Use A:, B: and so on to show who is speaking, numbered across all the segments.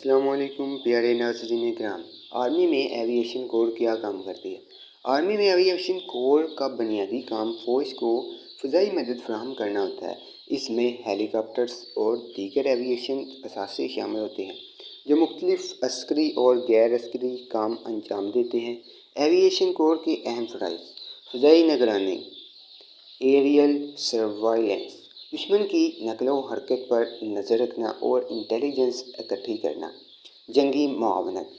A: السلام علیکم پیارے ناظرین کرام۔ آرمی میں ایویشن کور کیا کام کرتی ہے؟ آرمی میں ایویشن کور کا بنیادی کام فوج کو فضائی مدد فراہم کرنا ہوتا ہے۔ اس میں ہیلی کاپٹرز اور دیگر ایویشن اثاثے شامل ہوتے ہیں جو مختلف عسکری اور غیر عسکری کام انجام دیتے ہیں۔ ایویشن کور کے اہم فرائض: فضائی نگرانی، ایریل سروائلنس، دشمن کی نقل و حرکت پر نظر رکھنا اور انٹیلیجنس اکٹھی کرنا۔ جنگی معاونت،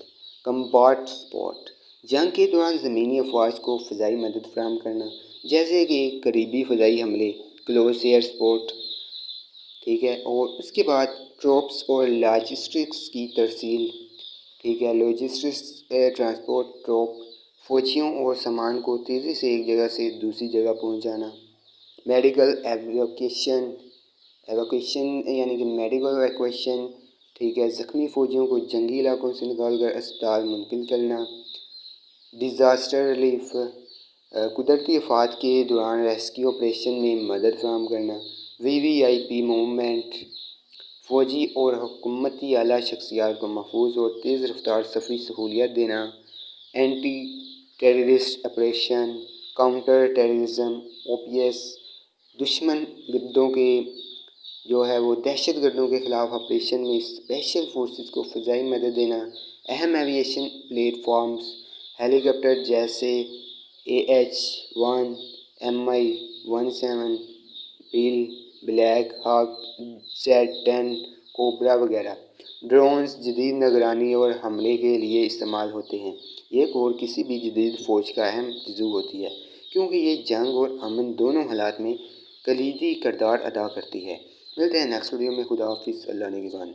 A: کمباٹ سپورٹ، جنگ کے دوران زمینی افواج کو فضائی مدد فراہم کرنا، جیسے کہ قریبی فضائی حملے، کلوز ایئر سپورٹ، اور اس کے بعد ٹروپس اور لاجسٹکس کی ترسیل، لاجسٹکس ٹرانسپورٹ، ٹروپ، فوجیوں اور سامان کو تیزی سے ایک جگہ سے دوسری جگہ پہنچانا۔ میڈیکل ایویکویشن یعنی کہ میڈیکل ایویکویشن، زخمی فوجیوں کو جنگی علاقوں سے نکال کر اسپتال منتقل کرنا۔ ڈیزاسٹر ریلیف، قدرتی آفات کے دوران ریسکیو آپریشن میں مدد فراہم کرنا۔ وی وی آئی پی موومنٹ، فوجی اور حکومتی اعلیٰ شخصیات کو محفوظ اور تیز رفتار سفری سہولیات دینا۔ Anti terrorist operation, counter terrorism, O P S, دشمن گردوں کے دہشت گردوں کے خلاف آپریشن میں اسپیشل فورسز کو فضائی مدد دینا۔ اہم ایویشن پلیٹ فارمز، ہیلی کاپٹر جیسے AH-1، Mi-17، بیل، بلیک ہاک، Z-10، کوبرا وغیرہ۔ ڈرونز جدید نگرانی اور حملے کے لیے استعمال ہوتے ہیں۔ یہ کور کسی بھی جدید فوج کا اہم جزو ہوتی ہے کیونکہ یہ جنگ اور امن دونوں حالات میں کلیدی کردار ادا کرتی ہے۔ ملتے ہیں نیکسٹ ویڈیو میں۔ خدا حافظ، اللہ نگہبان۔